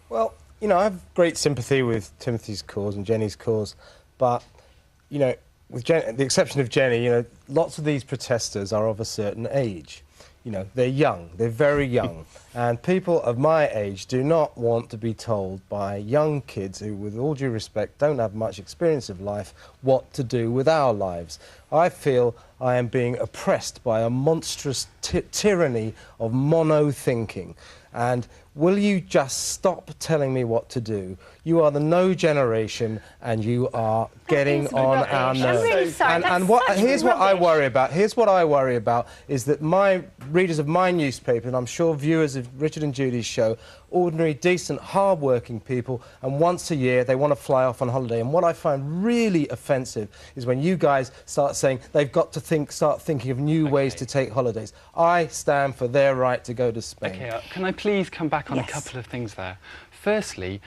Well, you know, I have great sympathy with Timothy's cause and Jenny's cause, but, you know, with the exception of Jenny, you know, lots of these protesters are of a certain age. You know, they're young, they're very young, and people of my age do not want to be told by young kids who, with all due respect, don't have much experience of life, what to do with our lives. I feel I am being oppressed by a monstrous tyranny of mono-thinking. And will you just stop telling me what to do? You are the no generation, and you are getting on our nerves. I'm really sorry. Here's what I worry about. Here's what I worry about is that my readers of my newspaper, and I'm sure viewers of Richard and Judy's show, ordinary, decent, hard-working people, and once a year they want to fly off on holiday. And what I find really offensive is when you guys start saying they've got to start thinking of new ways to take holidays. I stand for their right to go to Spain. Okay, can I please come back on a couple of things there? Firstly,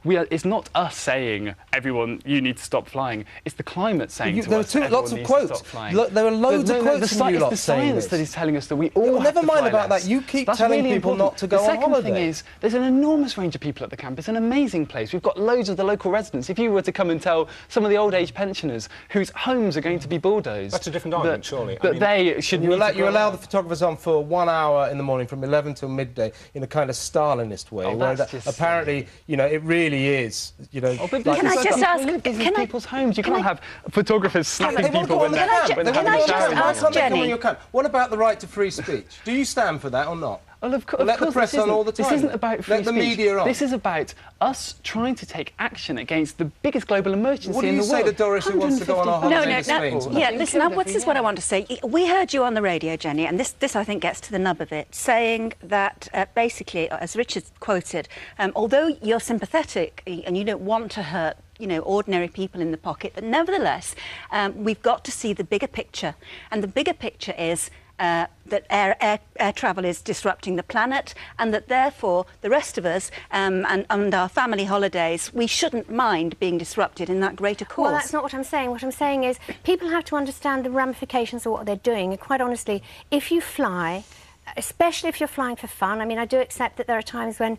it's not us saying, everyone, you need to stop flying. It's the climate saying to us, lots of quotes. There are loads of quotes from you lot saying this. It's the science that is telling us that we all have never to mind fly about less. that. You keep That's telling really people important. not to go on holiday. The second thing is, there's an enormous range of people at the camp. It's an amazing place. We've got loads of the local residents. If you were to come and tell some of the old age pensioners whose homes are going to be bulldozed... That's a different argument, surely. But they should... You allow the photographers on for 1 hour in the morning from 11 till midday in a kind of Stalinist way, where apparently, you know, it really is, you know... But can I just ask... people's homes. You can't have photographers snapping people when they're Jenny? What about the right to free speech? Do you stand for that or not? Well, of course, let the press on all the time. This isn't about free speech. Let the media on. This is about us trying to take action against the biggest global emergency in the world. What do you say to Doris who wants to go on a holiday to Spain? Yeah, listen, this is what I want to say. We heard you on the radio, Jenny, and this I think gets to the nub of it, saying that basically, as Richard quoted, although you're sympathetic and you don't want to hurt, you know, ordinary people in the pocket, but nevertheless, we've got to see the bigger picture. And the bigger picture is that air travel is disrupting the planet, and that therefore the rest of us and our family holidays, we shouldn't mind being disrupted in that greater cause. Well, that's not what I'm saying. What I'm saying is people have to understand the ramifications of what they're doing. And quite honestly, if you fly, especially if you're flying for fun, I mean, I do accept that there are times when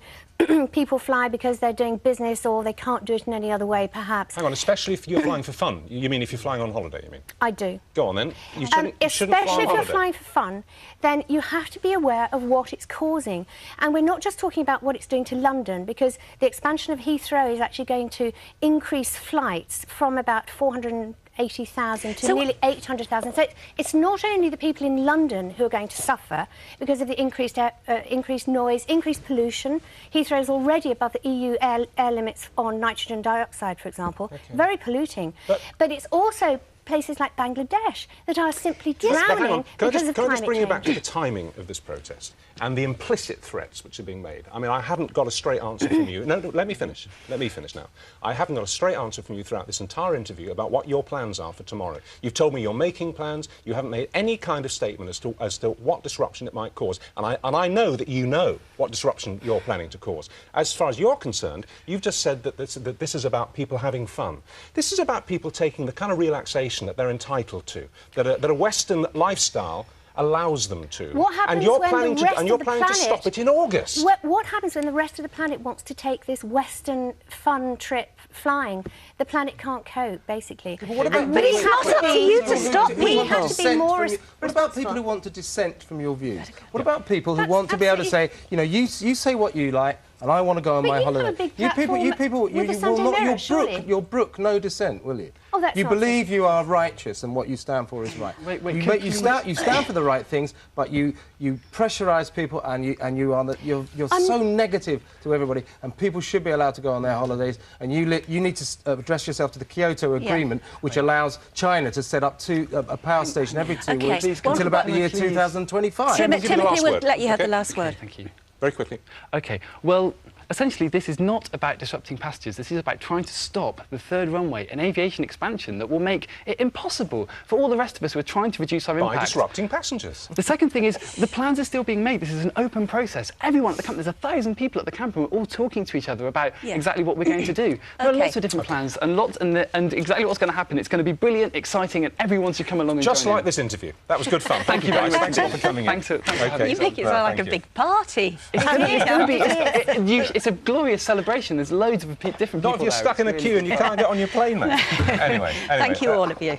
people fly because they're doing business or they can't do it in any other way, perhaps. Hang on, especially if you're flying for fun. You mean if you're flying on holiday, you mean? I do. Go on, then. You shouldn't especially if you're flying for fun, then you have to be aware of what it's causing. And we're not just talking about what it's doing to London, because the expansion of Heathrow is actually going to increase flights from about 480,000 to nearly 800,000. So it's not only the people in London who are going to suffer because of the increased noise, increased pollution. Heathrow is already above the EU air limits on nitrogen dioxide, for example. Very polluting. But it's also places like Bangladesh that are simply drowning because of climate change. Can I just bring you back to the timing of this protest and the implicit threats which are being made? I mean, I haven't got a straight answer from you. No, let me finish. Let me finish now. I haven't got a straight answer from you throughout this entire interview about what your plans are for tomorrow. You've told me you're making plans. You haven't made any kind of statement as to what disruption it might cause. And I know that you know what disruption you're planning to cause. As far as you're concerned, you've just said that this is about people having fun. This is about people taking the kind of relaxation that they're entitled to, that a Western lifestyle allows them to. What happens and you're when planning the rest and you're of the planning planet, to stop it in August. What happens when the rest of the planet wants to take this Western fun trip flying? The planet can't cope, basically. But it's not up to you to stop people. We have to be more What about people who want to dissent from your views? What about people who want to be able to say, you know, you say what you like, and I want to go on my holiday. You'll brook no dissent, will you? Oh, that's you believe you are righteous and what you stand for is right. You stand for the right things, but you pressurise people and you're so negative to everybody. And people should be allowed to go on their holidays. And you need to address yourself to the Kyoto Agreement, which allows China to set up a power station every 2 weeks until about the year 2025. Timothy will let you have the last word. Thank you. Very quickly. OK, well, essentially, this is not about disrupting passengers. This is about trying to stop the third runway, an aviation expansion that will make it impossible for all the rest of us who are trying to reduce our impact. By disrupting passengers. The second thing is, the plans are still being made. This is an open process. Everyone at the company, there's 1,000 people at the camp, and we're all talking to each other about exactly what we're going to do. There are lots of different plans, and exactly what's going to happen. It's going to be brilliant, exciting, and everyone should come along and Just join like in. this interview. That was good fun. Thank you very guys. much. Thanks a lot for coming in. Thanks for having me. You make it sound like a big party. It's a glorious celebration. There's loads of different people Not if you're there. stuck in a queue and you can't get on your plane, mate. Anyway. Thank you, all of you.